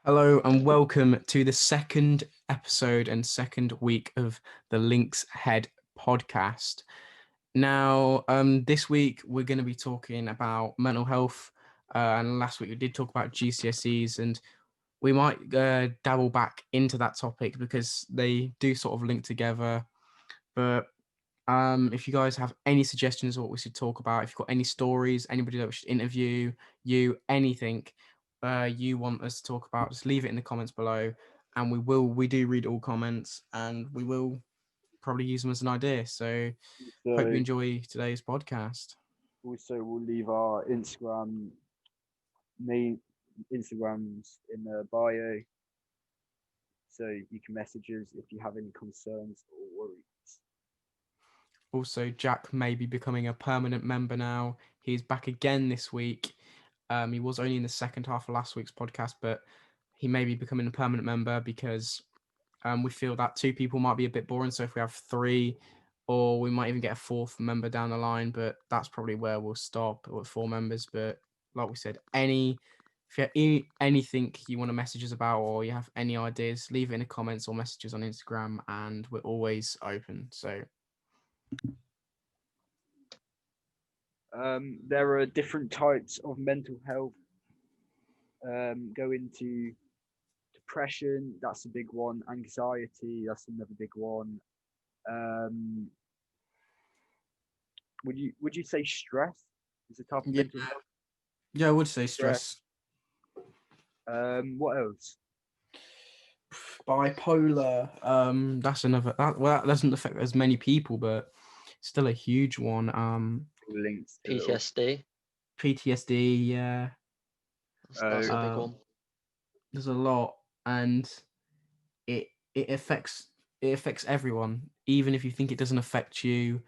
Hello and welcome to the second episode and second week of the Links Head podcast. Now, this week we're going to be talking about mental health, and last week we did talk about GCSEs, and we might dabble back into that topic because they do sort of link together. But if you guys have any suggestions of what we should talk about, if you've got any stories, anybody that we should interview, anything you want us to talk about, just leave it in the comments below, and we do read all comments, and we will probably use them as an idea. So hope you So enjoy today's podcast. also we'll leave our main Instagrams in the bio, so you can message us if you have any concerns or worries. Also, Jack may be becoming a permanent member now. He's back again this week. He was only in the second half of last week's podcast, but he may be becoming a permanent member because we feel that two people might be a bit boring. So if we have three, or we might even get a fourth member down the line, but that's probably where we'll stop with four members. But like we said, if you have anything you want to message us about, or you have any ideas, leave it in the comments or messages on Instagram, and we're always open. So There are different types of mental health. Go into depression, that's a big one. Anxiety, that's another big one. Um, would you say stress is a type of yeah, mental health? yeah, I would say Stress. stress. What else? Bipolar. That's another. That doesn't affect as many people, but still a huge one. Links to it all. PTSD. PTSD. Yeah. That's a big Uh, one. there's a lot, and it it affects it affects everyone. Even if you think it doesn't affect you,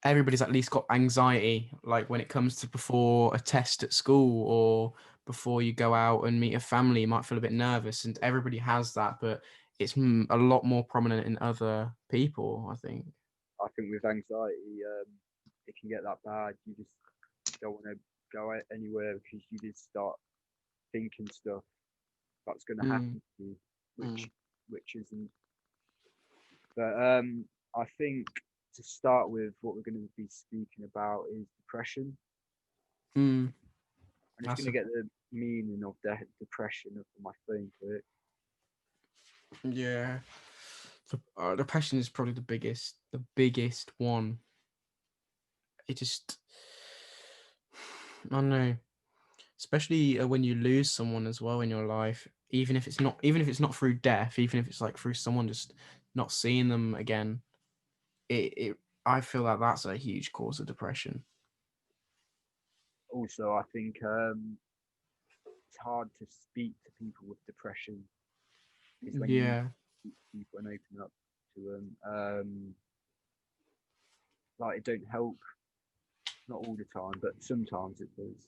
everybody's at least got anxiety. Like when it comes to before a test at school or before you go out and meet a family, you might feel a bit nervous, and everybody has that. But it's a lot more prominent in other people, I think. I think with anxiety, it can get that bad. You just don't want to go anywhere because you just start thinking stuff that's going to Mm, happen to you, Mm. which isn't. But I think to start with, what we're going to be speaking about is depression. mm, I'm just going that's to a get the meaning of depression up on my phone quick. yeah. Depression is probably the biggest one. It just, I don't know, especially when you lose someone as well in your life, even if it's not through death, even if it's like through someone just not seeing them again. It I feel like that's a huge cause of depression. Also, I think it's hard to speak to people with depression because when you Yeah. speak to people and open up to them, like it don't help. Not all the time, but sometimes it does.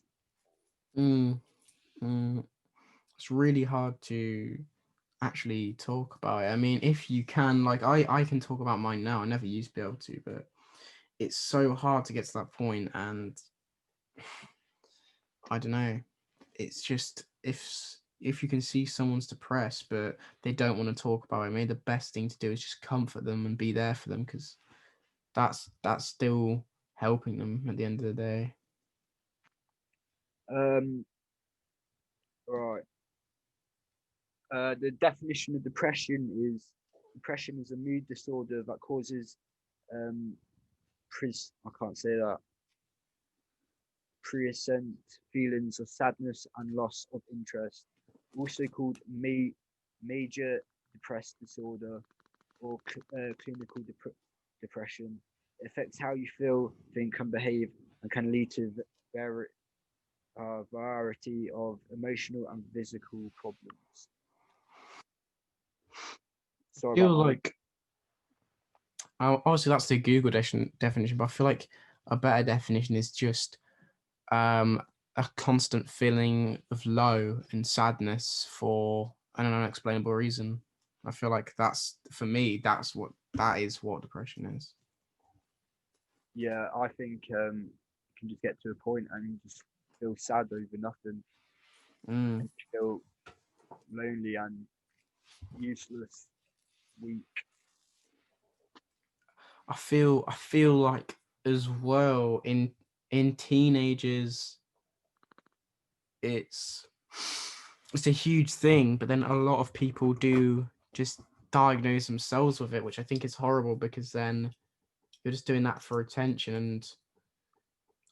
mm, mm. It's really hard to actually talk about it. I mean, if you can, like I can talk about mine now. I never used to be able to, but it's so hard to get to that point, and I don't know. It's just if you can see someone's depressed but they don't want to talk about it, maybe the best thing to do is just comfort them and be there for them, because that's still helping them at the end of the day. Um, right. The definition of depression is a mood disorder that causes um, I can't say that present feelings of sadness and loss of interest, also called major depressive disorder or clinical depression. It affects how you feel, think, and behave, and can lead to variety of emotional and physical problems. I Sorry about feel my. like obviously that's the Google definition, but I feel like a better definition is just um a constant feeling of low and sadness for an unexplainable reason. I feel like that's, for me, that is what depression is. Yeah, I think you can just get to a point and you just feel sad over nothing Mm, and you feel and useless, weak. I feel like as well in teenagers it's it's a huge thing, but then a lot of people do just diagnose themselves with it, which I think is horrible because then you're just doing that for attention. And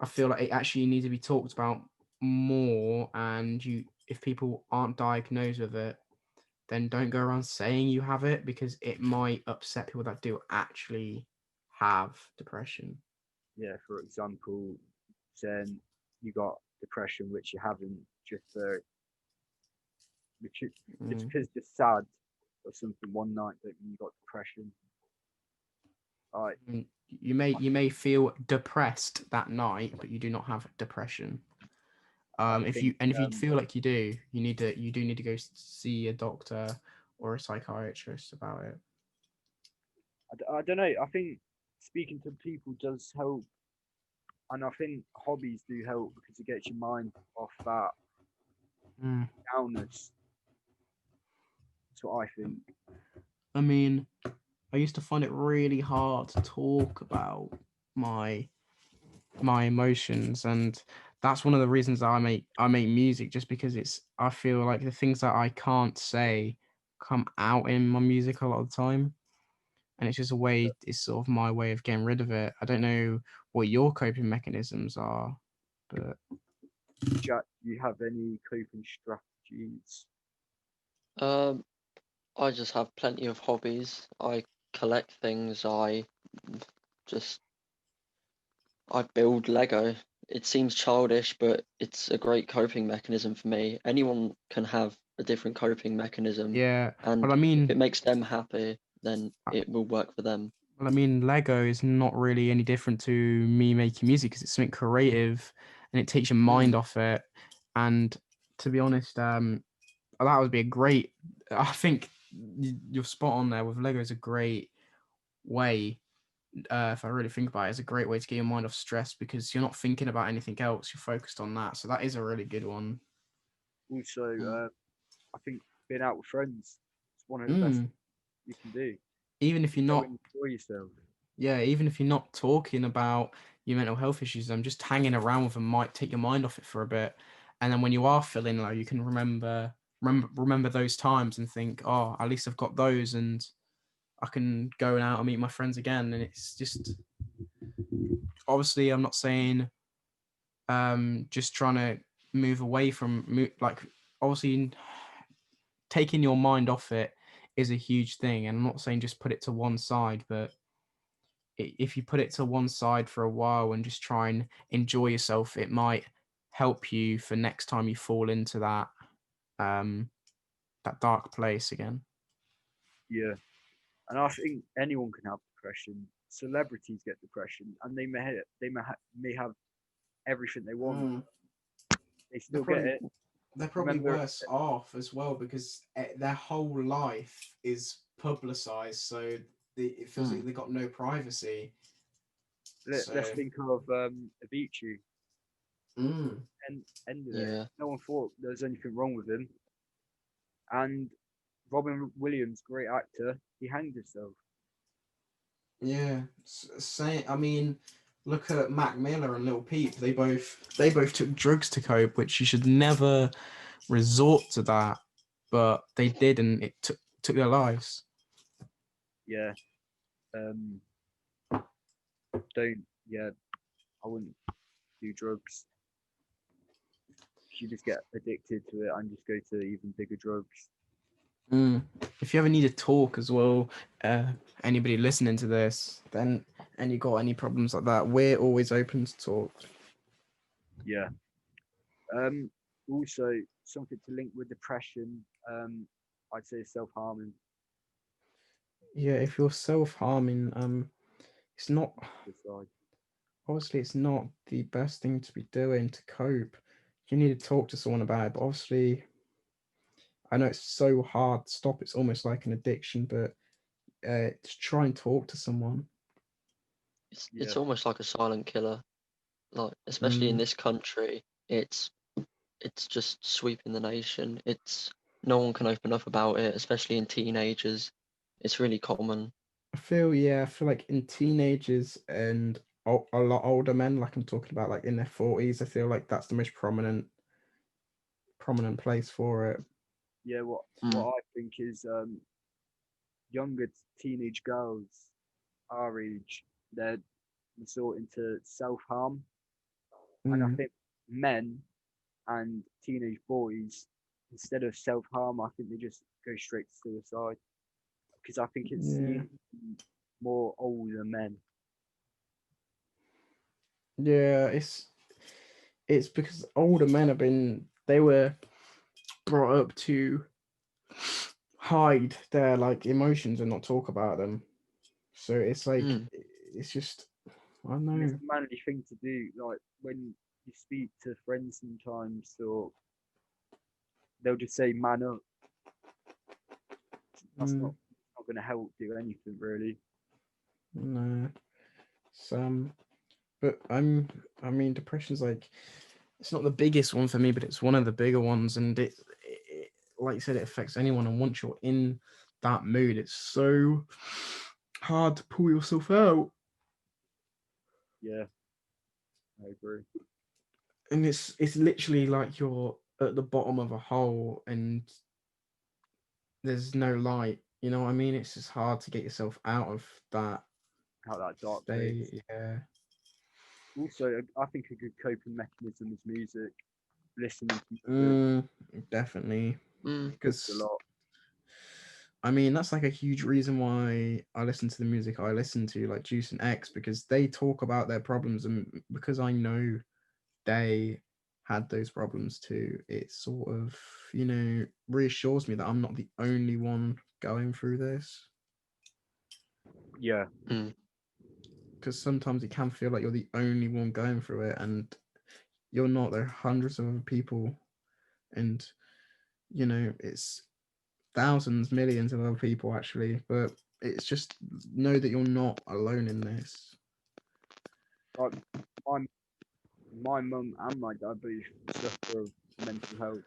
I feel like it actually needs to be talked about more. And if people aren't diagnosed with it, then don't go around saying you have it because it might upset people that do actually have depression. Yeah, for example, saying you got depression which you haven't, just which just Mm. because you're sad or something one night that you got depression. Like, Mm, you may feel depressed that night, but you do not have depression. I If think you feel like you do, you do need to go see a doctor or a psychiatrist about it. I don't know. I think speaking to people does help, and I think hobbies do help because it gets your mind off that Mm. downness. That's what I think. I mean, I used to find it really hard to talk about my my emotions, and that's one of the reasons that I make music, just because I feel like the things that I can't say come out in my music a lot of the time, and it's just a way, it's sort of my way of getting rid of it. I don't know what your coping mechanisms are, but Jack, do you have any coping strategies? Um, I just have plenty of hobbies. I collect things. Just I build Lego. It seems childish, but it's a great coping mechanism for me. Anyone can have a different coping mechanism, yeah. Well, and I if mean, it makes them happy, then uh, it will work for them. Lego is not really any different to me making music because it's something creative and it takes your mind Mm, off it. And to be honest, that would be a great. I think you're spot on there with Lego. Is a great way. If I really think about it, it's a great way to get your mind off stress because you're not thinking about anything else. You're focused on that. So that is a really good one. Also, mm. I think being out with friends is one of the best Mm. you can do. Even if you're Go not, and enjoy yourself. yeah, even if you're not talking about your mental health issues, just hanging around with them might take your mind off it for a bit. And then when you are feeling low, you can remember those times and think, oh, at least I've got those, and I can go out and meet my friends again. And it's just, obviously, I'm not saying just trying to move away from like, obviously taking your mind off it is a huge thing, and I'm not saying just put it to one side, but if you put it to one side for a while and just try and enjoy yourself, it might help you for next time you fall into um that dark place again. Yeah, and I think anyone can have depression. Celebrities get depression, and may have everything they want. Mm. They They're still get probably it. they're probably Remember, worse off as well because their whole life is publicized, so it feels like Mm. they got no privacy. let's So, think of Avicii mm, and ended it. Yeah. No one thought there was anything wrong with him, and Robin Williams, great actor, he hanged himself. yeah. Say, I mean, look at Mac Miller and Lil Peep. They both took drugs to cope, which you should never resort to that, but they did, and it took their lives. Yeah, um, don't. Yeah, I wouldn't do drugs. You just get addicted to it and just go to even bigger drugs. Mm. If you ever need to talk as well, uh, anybody listening to this, then and you got any problems like that, we're always open to talk. Yeah. Um, Also, something to link with depression. I'd say self harming. Yeah, if you're self-harming, it's not Suicide. obviously it's not the best thing to be doing to cope. You need to talk to someone about it, but obviously I know it's so hard to stop. It's almost like an addiction, but to try and talk to someone. Yeah, It's almost like a silent killer. Like, especially in Mm, this country, it's just sweeping the nation. It's no one can open up about it, especially in teenagers. It's really common. I feel like in teenagers and a lot older men, like I'm talking about, like in their 40s, I feel like that's the most prominent place for it. Yeah, what Mm. I think is younger teenage girls our age, they're resorting to self harm, and I Mm, think men and teenage boys, instead of self harm, I think they just go straight to suicide because I think it's yeah, seen more older men. yeah. It's because older men they were brought up to hide their like emotions and not talk about them. So it's like Mm. it's just I don't And it's know. a manly thing to do. Like when you speak to friends sometimes, or they'll just say "man up." That's Mm, not going to help do anything really. no, some, but I mean, depression's like it's not the biggest one for me, but it's one of the bigger ones, and it like you said, it affects anyone. And once you're in that mood, it's so hard to pull yourself out. Yeah, I agree. And it's literally like you're at the bottom of a hole and there's no light. You know what I mean? It's just hard to get yourself out of that How that dark place. state. Yeah. Also, I think a good coping mechanism is music. Listening to music Definitely. Mm. helps a Because lot. I mean that's like a huge reason why I listen to the music I listen to, like Juice and X, because they talk about their problems, and because I know they had those problems too, it sort of, reassures me that I'm not the only one going through this. Yeah, Mm. Because sometimes it can feel like you're the only one going through it, and you're not. There are hundreds of other people, and it's thousands, millions of other people actually. But it's just know that you're not alone in this. like my my mum and my dad both suffer of mental health.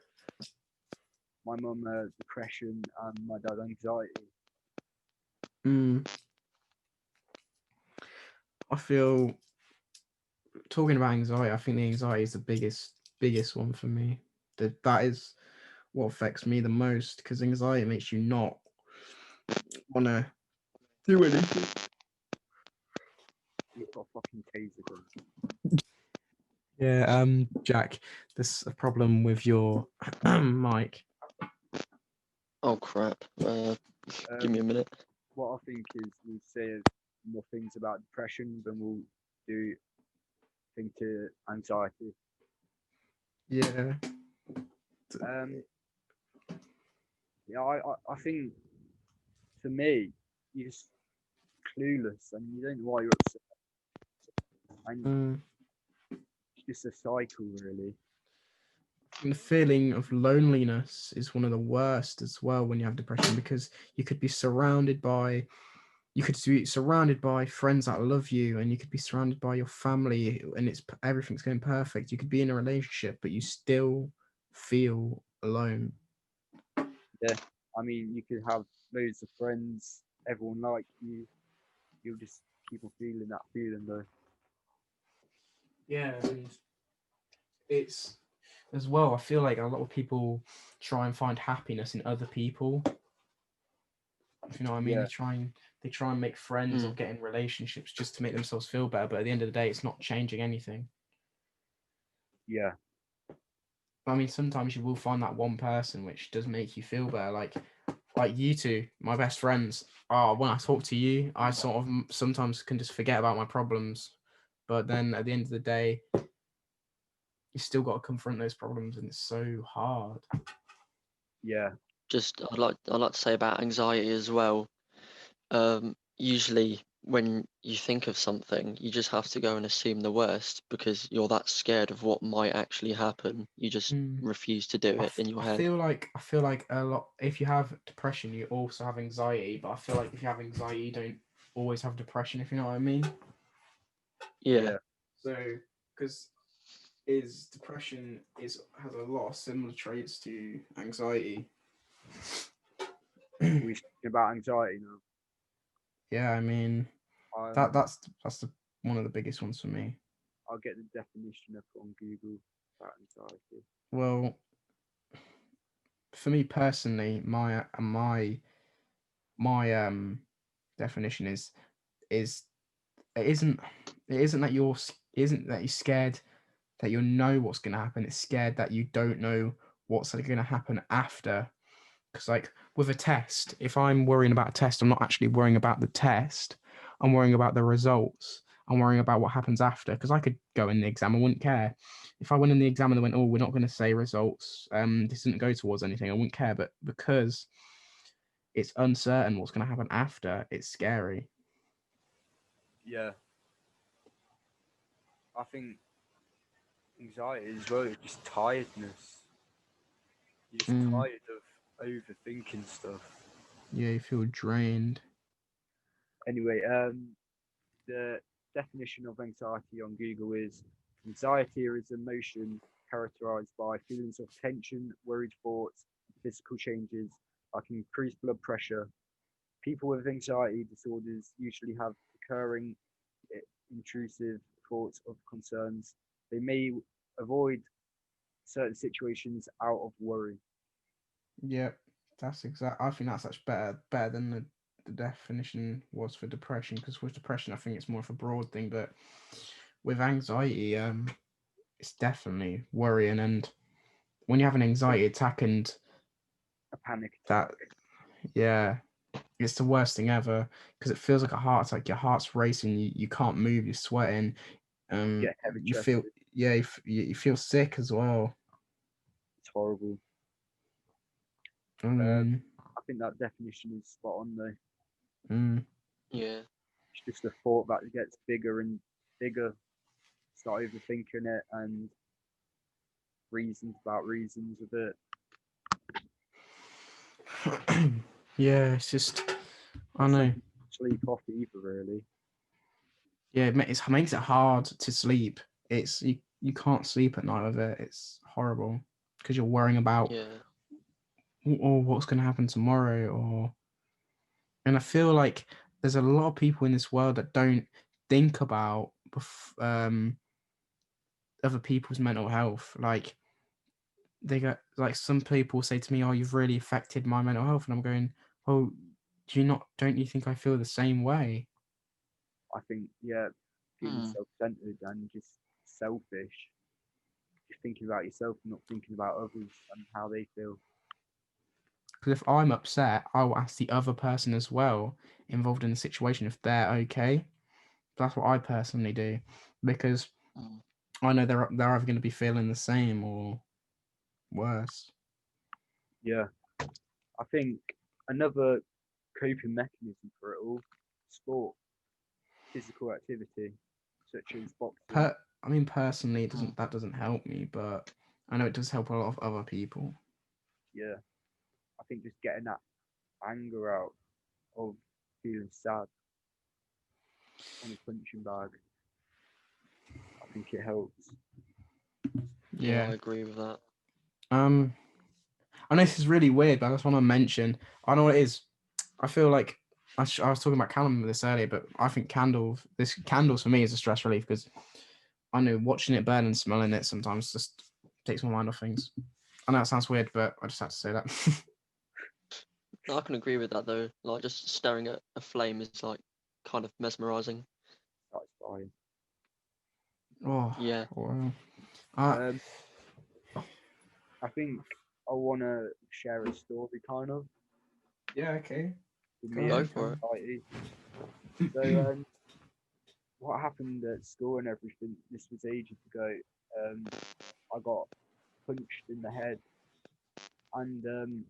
My mum depression and my dad anxiety. Mm, I feel talking about anxiety. I think the anxiety is the biggest one for me. That is what affects me the most, because anxiety makes you not want to do anything. You've got a fucking taser gun. Yeah, Jack, there's a problem with your mic. Oh crap. Give me a Um, minute. what I think is we'll say more things about depression than we'll do thing to anxiety. Yeah. Um, yeah, I think for me, you're just clueless and you don't know why you're upset, and Mm. it's just a cycle, really. And the feeling of loneliness is one of the worst as well when you have depression, because you could be surrounded by friends that love you, and you could be surrounded by your family, and everything's going perfect. You could be in a relationship, but you still feel alone. Yeah, I mean, you could have loads of friends, everyone like you. You'll just keep on feeling that feeling, though. Yeah, and it's as well. I feel like a lot of people try and find happiness in other people. If you know what I mean, Yeah, they try and make friends or Mm. get in relationships just to make themselves feel better. But at the end of the day, it's not changing anything. yeah, I mean, sometimes you will find that one person which does make you feel better. Like you two, my best friends. Oh, when I talk to you, I sort of sometimes can just forget about my problems. But then at the end of the day, you still got to confront those problems, and it's so hard. yeah, Just I'd like to say about anxiety as well. Usually when you think of something, you just have to go and assume the worst because you're that scared of what might actually happen. You just Mm. refuse to do it in your I head. feel like a lot. If you have depression, you also have anxiety. But I feel like if you have anxiety, you don't always have depression. If you know what I mean. Yeah. yeah, So, because is depression is has a lot of similar traits to anxiety. We're speaking about anxiety now. Yeah, I mean Um, that's one of the biggest ones for me. I'll get the definition up on Google about anxiety. Well, for me personally, my definition is it isn't that isn't that you're scared that you know what's going to happen. It's scared that you don't know what's going to happen after. Because like with a test, if I'm worrying about a test, I'm not actually worrying about the test. I'm worrying about the results. I'm worrying about what happens after. Because I could go in the exam, I wouldn't care. If I went in the exam and they went, "Oh, we're not going to say results. This didn't go towards anything," I wouldn't care. But because it's uncertain what's going to happen after, it's scary. Yeah, I think anxiety as well is just tiredness. You're just tired of overthinking stuff. Yeah, you feel drained. Anyway, the definition of anxiety on Google is anxiety is emotion characterized by feelings of tension, worried thoughts, physical changes like increased blood pressure. People with anxiety disorders usually have recurring intrusive thoughts of concerns. They may avoid certain situations out of worry. Yep, that's exact. I think that's actually better than the definition was for depression. Because with depression, I think it's more of a broad thing, but with anxiety, it's definitely worrying. And when you have an anxiety attack, and A panic that, attack. yeah, it's the worst thing ever because it feels like a heart attack. Your heart's racing. You can't move. You're sweating. Get heavy You chested. feel yeah. You feel sick as well. It's horrible. I mean, I think that definition is spot on though. Yeah. It's just a thought that gets bigger and bigger. Start overthinking it and reasons about reasons of it. yeah, it's just I Some know. people sleep off either, really. Yeah, it makes it hard to sleep. It's you can't sleep at night with it. It's horrible because you're worrying about Yeah. what's going to happen tomorrow, and I feel like there's a lot of people in this world that don't think about other people's mental health. Like they get like some people say to me, "Oh, you've really affected my mental health," and I'm going, "Oh, don't you think I feel the same way?" I think, yeah, feeling Mm. self-centered and just selfish. Just thinking about yourself and not thinking about others and how they feel. Because if I'm upset, I will ask the other person as well involved in the situation if they're okay. That's what I personally do because Mm. I know they're either going to be feeling the same or worse. Yeah, I think another coping mechanism for it all, sport, physical activity, such as boxing. I mean, personally, Mm. that doesn't help me, but I know it does help a lot of other people. Yeah, I think just getting that anger out of feeling sad on a punching bag, I think it helps. Yeah, Yeah. I agree with that. I know this is really weird, but I just want to mention. I know what it is. I feel like I was talking about candles with this earlier, but I think candles for me is a stress relief because I know watching it burn and smelling it sometimes just takes my mind off things. I know it sounds weird, but I just had to say that. I can agree with that though. Like just staring at a flame is like kind of mesmerizing. Satisfying. Oh, Yeah. wow. Uh, Um, I think I want to share a story kind of yeah, okay. with Go me Go on, and for it. anxiety. So, what happened at school and everything, this was ages ago. Um, I got punched in the head, and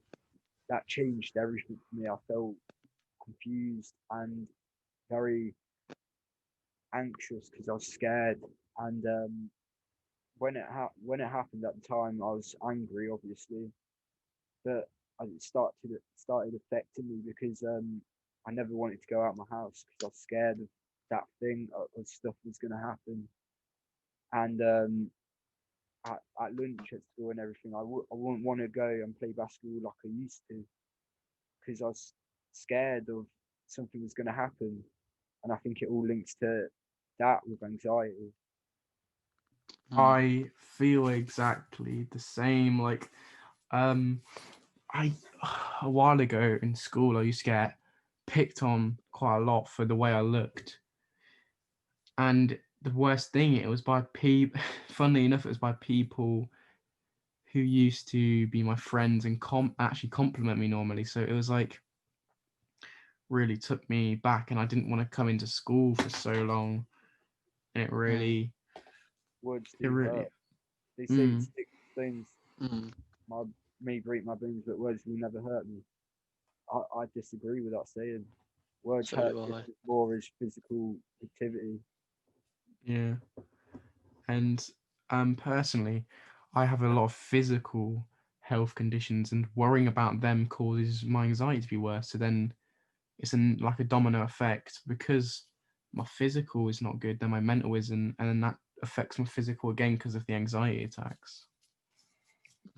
that changed everything for me. I felt confused and very anxious because I was scared. And when it happened at the time, I was angry, obviously, but it started affecting me because I never wanted to go out my house because I was scared of that thing of stuff was going to happen. And at lunch at school and everything, I wouldn't want to go and play basketball like I used to. because I was scared of something was going to happen, and I think it all links to that with anxiety. Mm. I feel exactly the same. Like, I a while ago in school, I used to get picked on quite a lot for the way I looked, and the worst thing, it was by people. Funnily enough, it was by people who used to be my friends and actually compliment me normally. So it was like really took me back, and I didn't want to come into school for so long, and it Mm. really, Words it do really, hurt. They say mm, stick stones Mm. my may break my bones, but words will never hurt me. I disagree with that saying. Words So hurt do just I. as more as physical activity. yeah. And personally, I have a lot of physical health conditions, and worrying about them causes my anxiety to be worse. So then it's like a domino effect, because my physical is not good, then my mental isn't, and then that affects my physical again because of the anxiety attacks.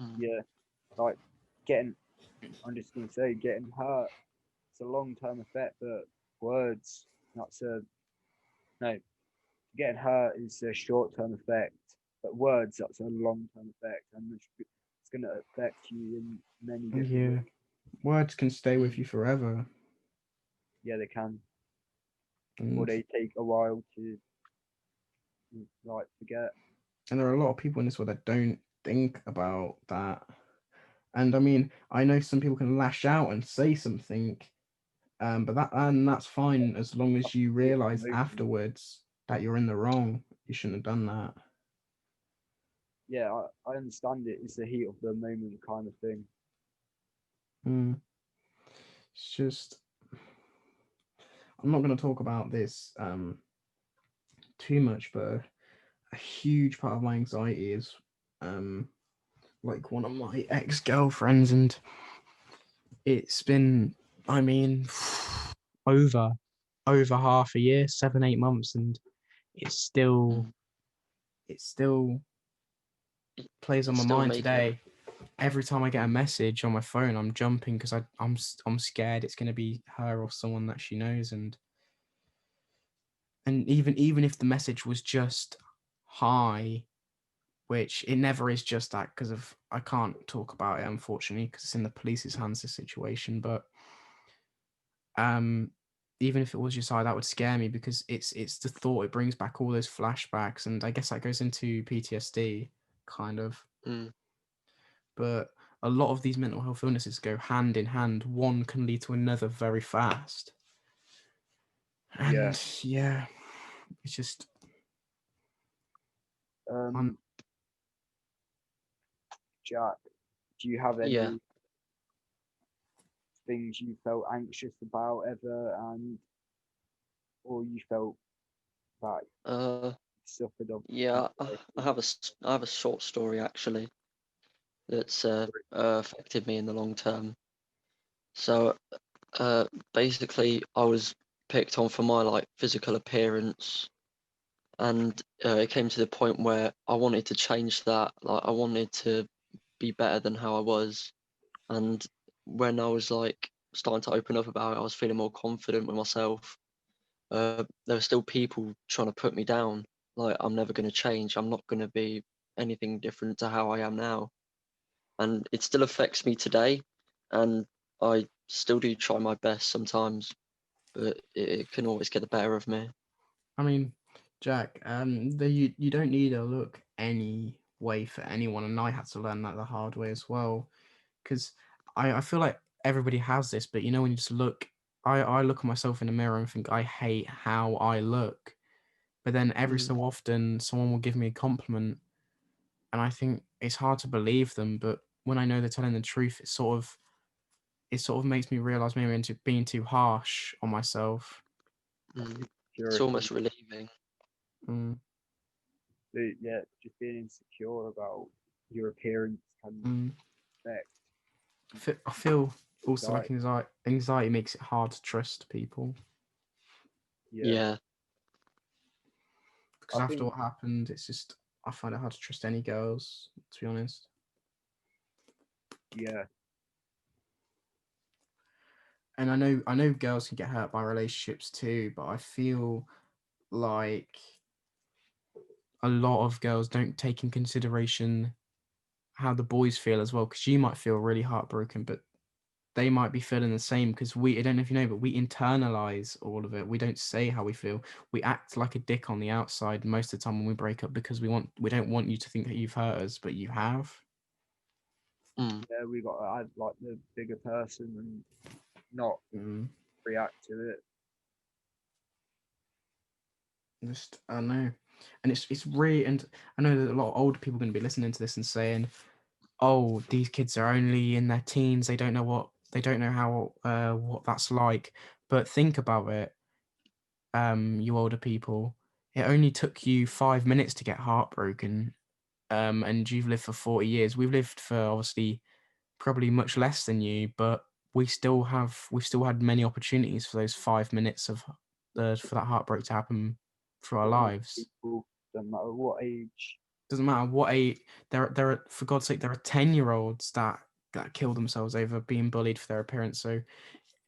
Mm. Yeah, like getting. I'm just gonna say getting hurt. It's a long term effect, but words. That's a no. Getting hurt is a short term effect, but words. That's a long term effect, and it's gonna affect you in many different Yeah, ways. words can stay with Mm. you forever, Yeah, they can, or and they take a while to like forget. there are a lot of people in this world that don't think about that. And I mean, I know some people can lash out and say something, but that's fine as long as That's you the realize emotion. afterwards that you're in the wrong. You shouldn't have done that. Yeah, I understand it. It's the heat of the moment kind of thing. Mm. It's just, I'm not going to talk about this too much, but a huge part of my anxiety is um like one of my ex-girlfriends, and it's been, I mean, over half a year, 7 8 months, and it's still Mm. it still Y- plays on You my still mind make it. today. Every time I get a Mm. message on my phone, I'm jumping because I'm scared it's going to be her or someone that she knows. And even if the message was just hi, which it never is just that, because of I can't talk about it, unfortunately, because it's in the police's hands, this situation. But um even if it was just hi, that would scare me, because it's the thought, it brings back all those flashbacks, and I guess that goes into PTSD kind of. Mm. But a lot of these mental health illnesses go hand in hand. One can lead to another very fast. Yeah. And yeah, it's just I'm, Um, Jack, do you have Yeah. any things you felt anxious about ever, and or you felt that Uh. you suffered of Yeah. I anxiety? have I have a short story actually that's affected me in the long term. So basically, I was picked on for my like physical appearance, and it came to the point where I wanted to change that. Like I wanted to be better than how I was, and when I was like starting to open up about it, I was feeling more confident with myself. There were still people trying to put me down. Like I'm never going to change. I'm not going to be anything different to how I am now, and it still affects me today. And I still do try my best sometimes, but it can always get the better of me. I mean, Jack, you don't need to look any way for anyone, and I had to learn that the hard way as well. Because I feel like everybody has this, but when you just look, I look at myself in the mirror and think I hate how I look. But then every Mm. so often, someone will give me a compliment, and I think it's hard to believe them. But when I know they're telling the truth, it sort of makes me realize maybe into being too harsh on myself. That's Mm. It's insecurity. almost relieving. Mm, Yeah, just being insecure about your appearance can mm. affect I feel also like anxiety. anxiety makes it hard to trust people, Yeah, Yeah. because I after think what happened, I find it hard to trust any girls, to be honest. yeah, and I know girls can get hurt by relationships too, but I feel like a lot of girls don't take in consideration how the boys feel as well, because you might feel really heartbroken, but they might be feeling the same, because I don't know if you know, but we internalize all of it. We don't say how we feel. We act like a dick on the outside most of the time when we break up, because we don't want you to think that you've hurt us, but you have. Mm. Yeah, we got to add like the bigger person and not Mm. react to it. Just I know, and it's really, and I know that a lot of older people are going to be listening to this and saying, "Oh, these kids are only in their teens. They don't know how what that's like." But think about it, you older people. It only took you 5 minutes to get heartbroken, and you've lived for 40 years. We've lived for obviously probably much less than you, but we've still had many opportunities for those 5 minutes of for that heartbreak to happen through our All lives. people, don't matter what age. Doesn't matter what age. There are, for God's sake, there are 10-year-olds that kill themselves over being bullied for their appearance. So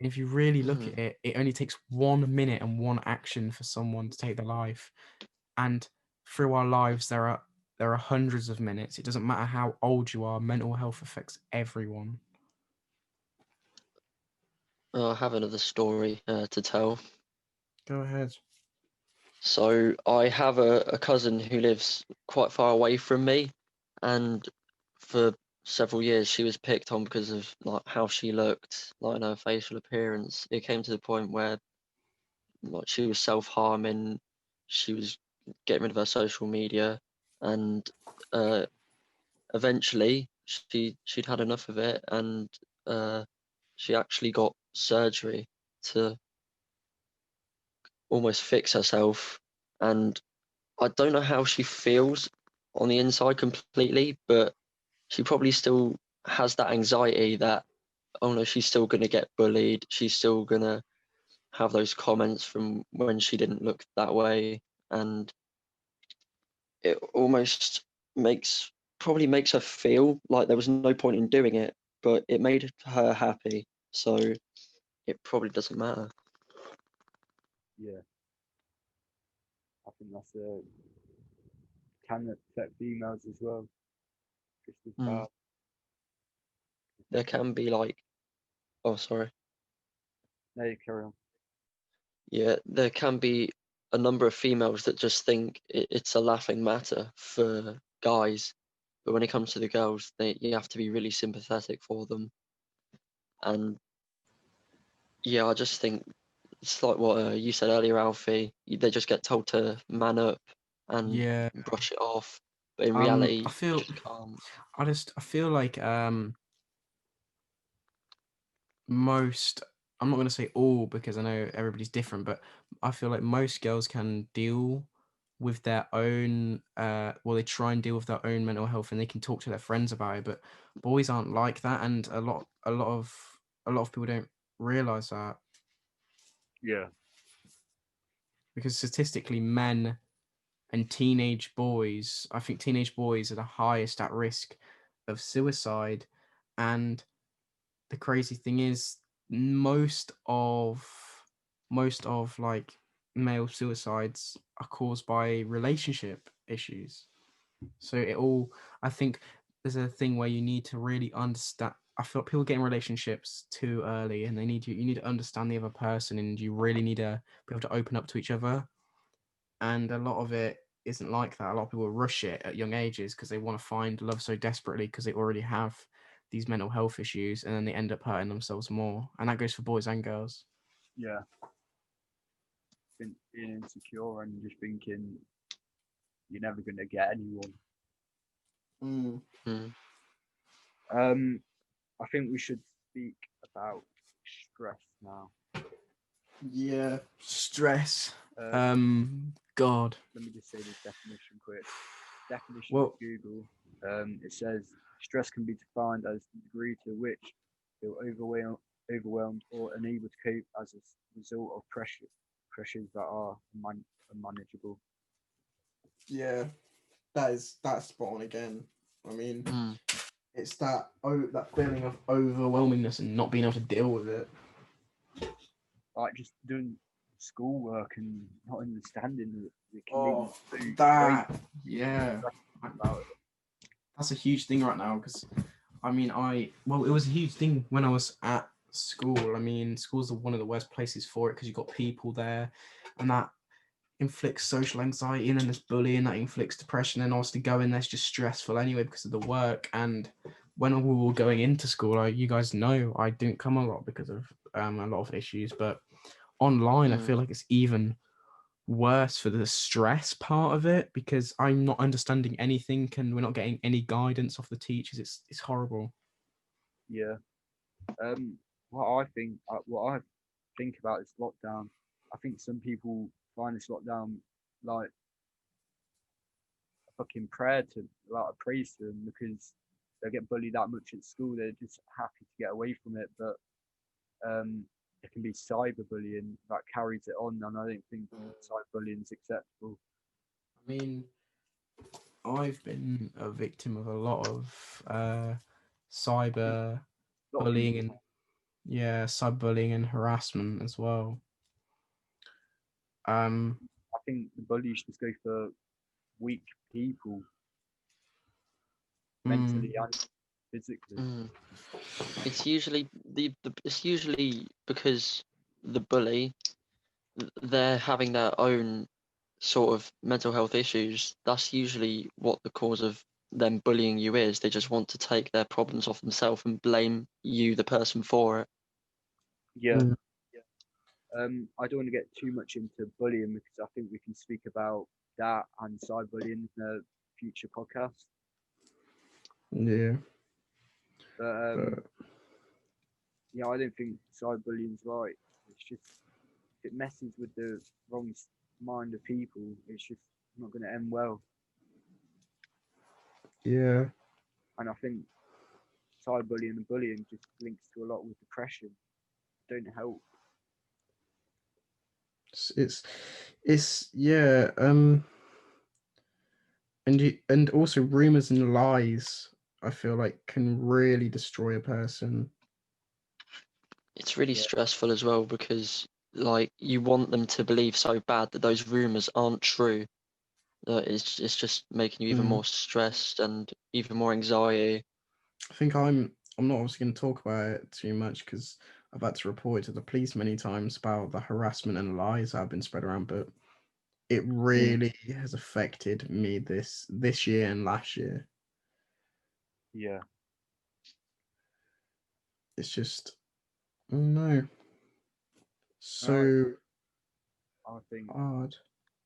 if you really look at Mm. it, it only takes 1 minute and one action for someone to take their life. And through our lives, there are hundreds of minutes. It doesn't matter how old you are. Mental health affects everyone. I have another story to tell. Go ahead. So I have a cousin who lives quite far away from me, and for several years she was picked on because of like how she looked, like her facial appearance. It came to the point where like she was self-harming, she was getting rid of her social media, and uh, eventually she'd had enough of it, and uh, she actually got surgery to almost fix herself. And I don't know how she feels on the inside completely, but she probably still has that anxiety that, oh no, she's still going to get bullied. She's still going to have those comments from when she didn't look that way. And it almost probably makes her feel like there was no point in doing it, but it made her happy. So it probably doesn't matter. Yeah, I think that's can affect females as well, just as Mm. bad. There can be like, oh, sorry. No, you carry on. Yeah, there can be a number of females that just think it's a laughing matter for guys, but when it comes to the girls, you have to be really sympathetic for them. And yeah, I just think it's like what you said earlier, Alfie. They just get told to man up and Yeah. brush it off, but in I reality, you feel just can't. I feel like most, I'm not going to say all because I know everybody's different, but I feel like most girls can deal with their own well, they try and deal with their own mental health, and they can talk to their friends about it, but boys aren't like that, and a lot of people don't realize that, Yeah, because statistically men and teenage boys, I think teenage boys are the highest at risk of suicide. And the crazy thing is, most of like male suicides are caused by relationship issues. So it all, I think there's a thing where you need to really understand. I feel people get in relationships too early, and you need to understand the other person, and you really need to be able to open up to each other. And a lot of it isn't like that. A lot of people rush it at young ages because they want to find love so desperately, because they already have these mental health issues, and then they end up hurting themselves more. And that goes for boys and girls. yeah. Being insecure and just thinking you're never going to get anyone. Mm. Mm. I think we should speak about stress now. Yeah, stress. God. Let me just say the definition quick. Definition of Well, Google. It says stress can be defined as the degree to which feel overwhelmed or unable to cope as a result of pressures that are unmanageable. yeah, that's spot on again. I mean, Mm. it's that feeling of overwhelmingness and not being able to deal with it. like just doing schoolwork and not understanding it can lead Oh, to that, crazy yeah. about it. That's a huge thing right now because, I mean, it was a huge thing when I was at school. I mean, schools are one of the worst places for it because you've got people there, and that inflicts social anxiety, and then there's bullying that inflicts depression, and obviously going there's just stressful anyway because of the work. And when we were going into school, you guys know I didn't come a lot because of a lot of issues, but online I feel like it's even worse for the stress part of it because I'm not understanding anything and we're not getting any guidance off the teachers. It's horrible. Yeah. What I think about this lockdown, I think some people find this lockdown like a fucking prayer to like a praise to them because they get bullied that much at school. They're just happy to get away from it, but it can be cyberbullying that carries it on, and I don't think cyberbullying is acceptable. I mean, I've been a victim of a lot of cyber A lot of bullying people, and cyberbullying and harassment as well. I think the bullies just go for weak people mm, mentally and physically. It's usually it's usually because the bully, they're having their own sort of mental health issues. That's usually what the cause of them bullying you is. They just want to take their problems off themselves and blame you, the person, for it. Yeah. mm, I don't want to get too much into bullying because I think we can speak about that and cyberbullying in a future podcast. yeah, But but yeah, I don't think cyberbullying's right. It's just if it messes with the wrong mind of people, it's just not going to end well. yeah, And I think cyberbullying and bullying just links to a lot with depression. Don't help. it's yeah. And also rumors and lies. I feel like can really destroy a person. It's really Yeah, stressful as well because like you want them to believe so bad that those rumors aren't true. That it's just making you even Mm. more stressed and even more anxiety. I think I'm not obviously going to talk about it too much because I've had to report it to the police many times about the harassment and lies that have been spread around, but it really has affected me this year and last year. yeah. It's just, oh no, And so I think hard.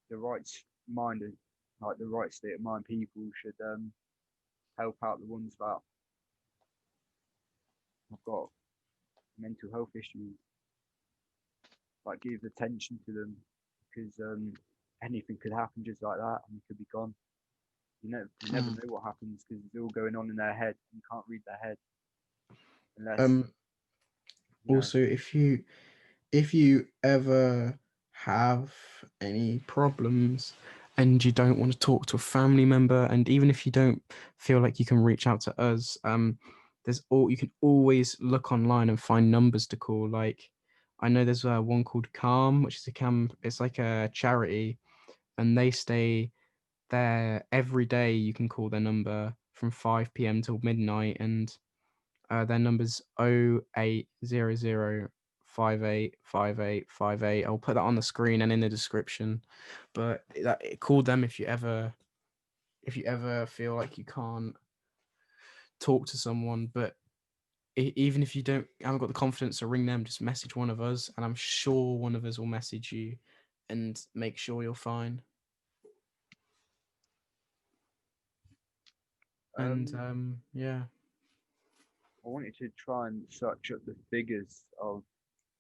the right minded, like the right state of mind people should help out the ones that have got mental health issues, like give attention to them because anything could happen just like that and you could be gone. You never Mm. know what happens because it's all going on in their head. You can't read their head unless Um, you know. Also, if you ever have any problems and you don't want to talk to a family member, and even if you don't feel like you can reach out to us, you can always look online and find numbers to call. Like, I know there's one called Calm, which is it's like a charity, and they stay there every day. You can call their number from 5 p.m. till midnight, and their number's 0800 585858. I'll put that on the screen and in the description. But call them if you ever feel like you can't talk to someone. But even if you haven't got the confidence to ring them, just message one of us, and I'm sure one of us will message you and make sure you're fine. And Um, yeah, I wanted to try and search up the figures of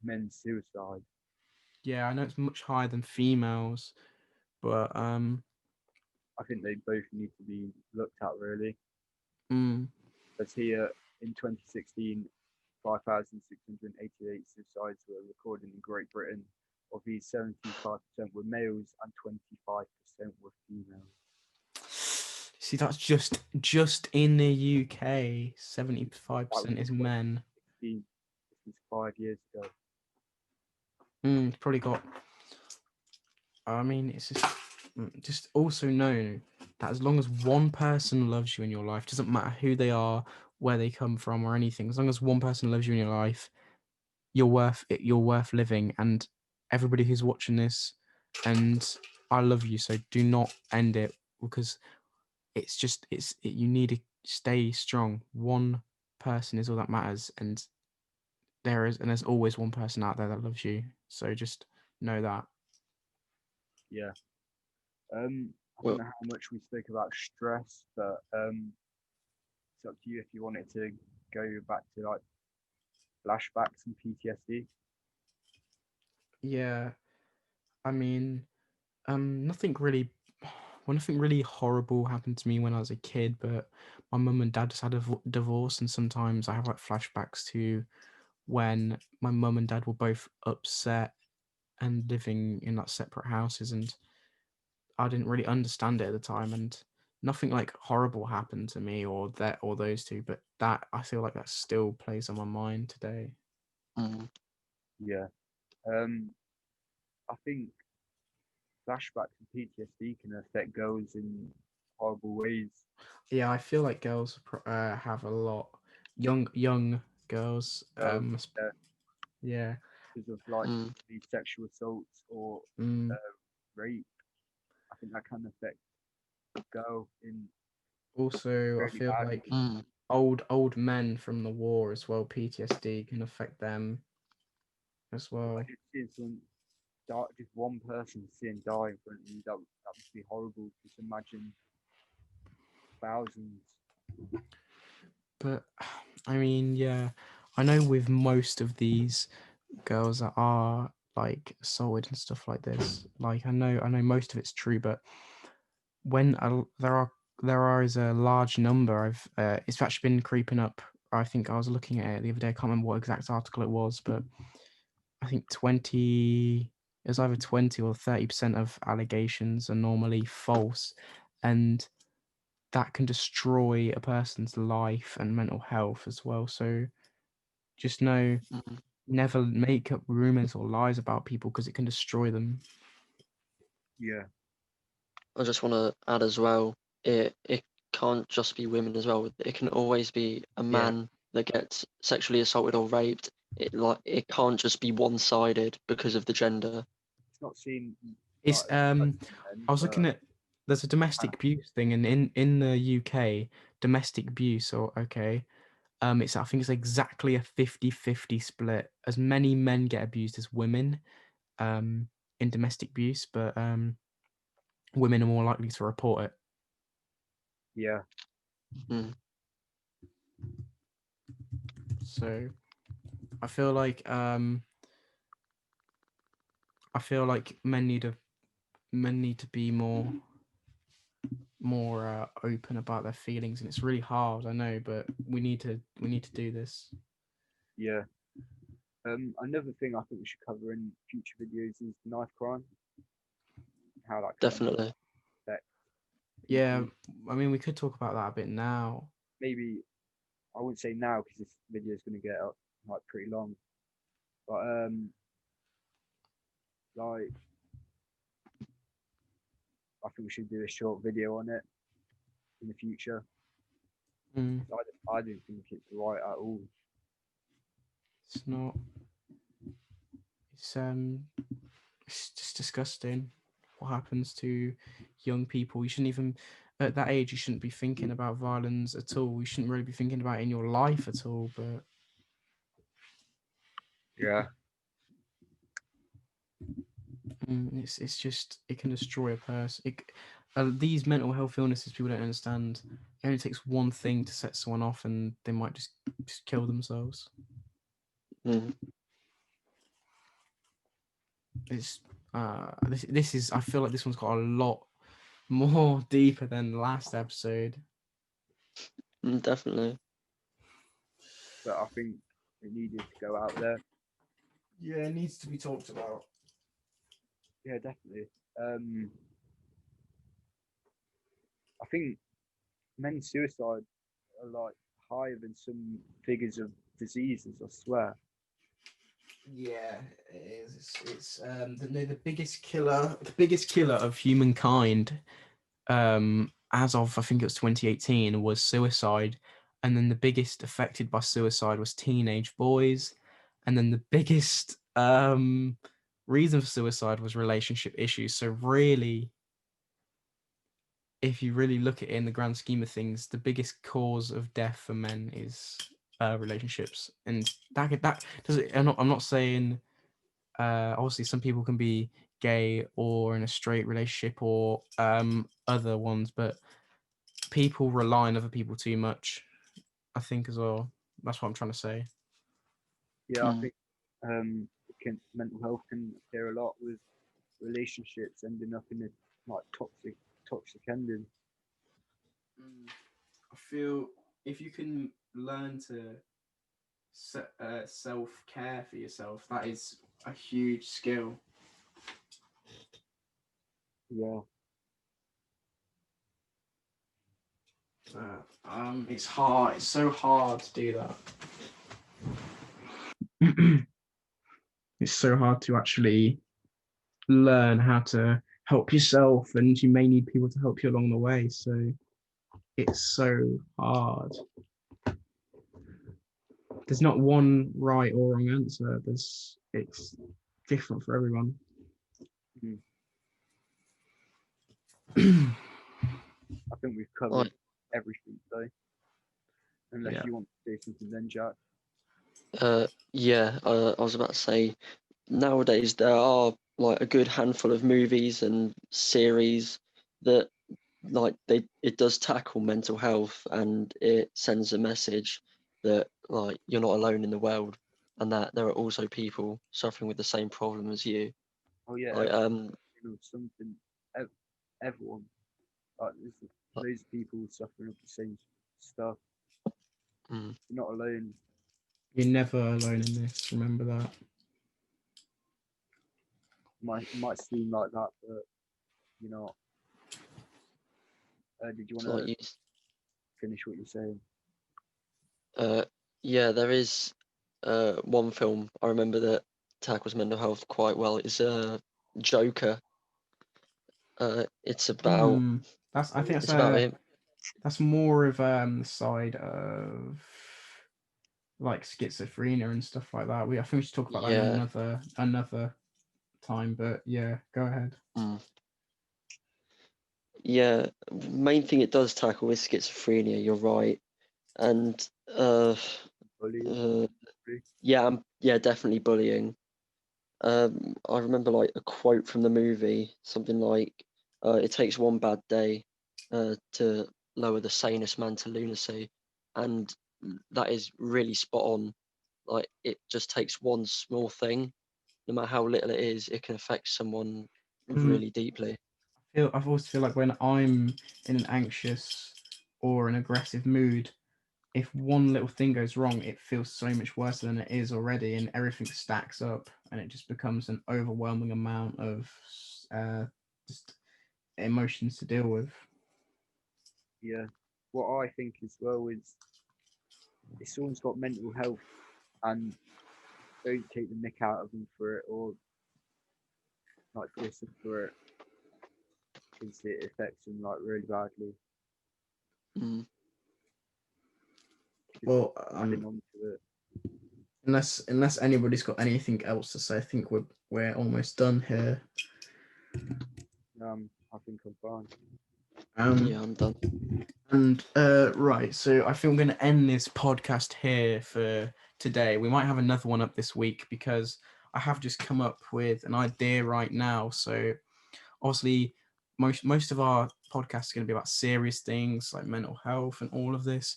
men's suicide. yeah, I know it's much higher than females, but I think they both need to be looked at really. mm, As here in 2016, 5,688 suicides were recorded in Great Britain. Of these, 75% were males and 25% were females. see, that's just in the UK. That was 75% in is men. 2016. This was 5 years ago. It's probably got. I mean, it's just also know that as long as one person loves you in your life, doesn't matter who they are, where they come from, or anything. As long as one person loves you in your life, you're worth it. You're worth living. And everybody who's watching this, and I love you. So do not end it, because it's just you need to stay strong. One person is all that matters, and there's always one person out there that loves you. So just know that. Yeah. I don't Well, know how much we spoke about stress, but it's up to you if you wanted to go back to like flashbacks and PTSD. Yeah, I mean, nothing really, well, nothing really horrible happened to me when I was a kid, but my mum and dad just had a divorce, and sometimes I have like flashbacks to when my mum and dad were both upset and living in like separate houses, and I didn't really understand it at the time, and nothing like horrible happened to me or that or those two, but that I feel like that still plays on my mind today. mm, Yeah. I think flashbacks and PTSD can affect girls in horrible ways. Yeah, I feel like girls have a lot young girls. So Yeah. because of like mm, these sexual assaults or Mm. rape, I think that can affect a girl in Also, I really feel bad like ways. mm. old men from the war as well. PTSD can affect them as Like well. just seeing someone die, just one person seeing die in front of you, that must be horrible. Just imagine thousands. But I mean, yeah, I know with most of these girls that are like assaulted and stuff like this, like I know most of it's true, but when there is a large number of it's actually been creeping up. I think I was looking at it the other day. I can't remember what exact article it was, but I think 20 it was either 20 or 30% of allegations are normally false, and that can destroy a person's life and mental health as well. So just know, Mm. never make up rumors or lies about people, because it can destroy them. Yeah, I just want to add as well, it can't just be women as well. It can always be a Yeah, man that gets sexually assaulted or raped. It can't just be one-sided because of the gender. it's not seen like it's as much then, I was looking but at, there's a domestic abuse thing, and in the UK, domestic abuse, or okay, it's I think it's exactly a 50-50 split. As many men get abused as women um in domestic abuse, but women are more likely to report it. yeah, Mm, So I feel like men need to be more open about their feelings, and it's really hard, I know, but we need to do this. yeah. Another thing I think we should cover in future videos is knife crime, how that can definitely. affect Yeah, people. I mean, we could talk about that a bit now. Maybe I wouldn't say now because this video is going to get up like pretty long, but like I think we should do a short video on it in the future. Mm, I don't think it's right at all. it's not. It's it's just disgusting what happens to young people. You shouldn't even, at that age, you shouldn't be thinking about violence at all. You shouldn't really be thinking about it in your life at all. But Yeah, it's just, it can destroy a person. These mental health illnesses, people don't understand. It only takes one thing to set someone off, and they might just kill themselves. Mm, It's this is, I feel like this one's got a lot more deeper than the last episode. definitely. but I think it needed to go out there. Yeah, it needs to be talked about. Yeah, definitely. I think men's suicide are like higher than some figures of diseases. I swear. Yeah, it is. It's the biggest killer of humankind, as of I think it was 2018, was suicide, and then the biggest affected by suicide was teenage boys, and then the biggest reason for suicide was relationship issues. So really, if you really look at it in the grand scheme of things, the biggest cause of death for men is relationships, and that does it. I'm not saying obviously some people can be gay or in a straight relationship or other ones, but people rely on other people too much, I think, as well. That's what I'm trying to say. Yeah, I Mm. think mental health can appear a lot with relationships ending up in a like toxic ending. I feel if you can learn to self care for yourself, that is a huge skill. Yeah, It's hard. It's so hard to do that. It's so hard to actually learn how to help yourself, and you may need people to help you along the way. So it's so hard. There's not one right or wrong answer. It's different for everyone. mm. I think we've covered Like, everything though. Unless Yeah. you want to do something then, Jack. yeah, I was about to say, nowadays there are like a good handful of movies and series that like it does tackle mental health, and it sends a message that like you're not alone in the world, and that there are also people suffering with the same problem as you. Oh yeah, Like something. Everyone, like there's loads of people suffering with the same stuff. mm, You're not alone. You're never alone in this. Remember that. Might seem like that, but you're not. Did you want like to you, finish what you're saying? uh, yeah, there is one film I remember that tackles mental health quite well. It's Joker. It's about That's. I think it's about him. that's more of the side of like schizophrenia and stuff like that. I think we should talk about that in Yeah. another time. But yeah, go ahead. Mm. Yeah, main thing it does tackle is schizophrenia, you're right. And uh, Bullying. uh yeah, yeah, definitely bullying. I remember like a quote from the movie, something like, it takes one bad day to lower the sanest man to lunacy. And that is really spot on. Like it just takes one small thing, no matter how little it is, it can affect someone Mm, really deeply. I've always feel like when I'm in an anxious or an aggressive mood, if one little thing goes wrong, it feels so much worse than it is already, and everything stacks up, and it just becomes an overwhelming amount of just emotions to deal with. Yeah. What I think as well is if someone's got mental health and don't take the nick out of them for it or like listen for it, because it affects them like really badly. Mm. Just Well, adding on to it. unless anybody's got anything else to say, I think we're almost done here. I think I'm fine. Yeah, I'm done. And right, so I think I'm going to end this podcast here for today. We might have another one up this week because I have just come up with an idea right now. So obviously, most of our podcasts are going to be about serious things like mental health and all of this.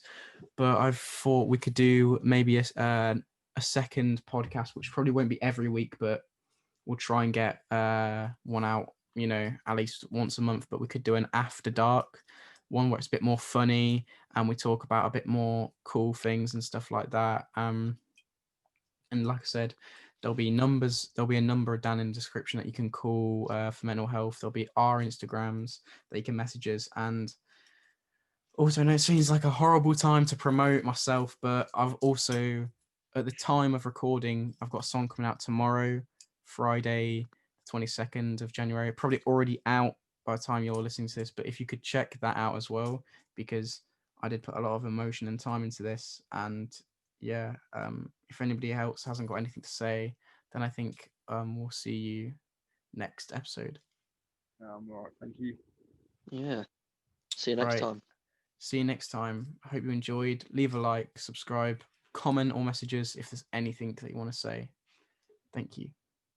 But I've thought we could do maybe a second podcast, which probably won't be every week, but we'll try and get one out, at least once a month. But we could do an after dark one where it's a bit more funny and we talk about a bit more cool things and stuff like that. And like I said, there'll be a number down in the description that you can call for mental health. There'll be our Instagrams that you can message us. And also, I know it seems like a horrible time to promote myself, but I've also at the time of recording, I've got a song coming out tomorrow, Friday, 22nd of January. Probably already out by the time you're listening to this, but if you could check that out as well, because I did put a lot of emotion and time into this. And yeah, if anybody else hasn't got anything to say, then I think we'll see you next episode. All right, thank you. Yeah. See you next Right. time. See you next time. I hope you enjoyed. Leave a like, subscribe, comment or messages if there's anything that you want to say. Thank you.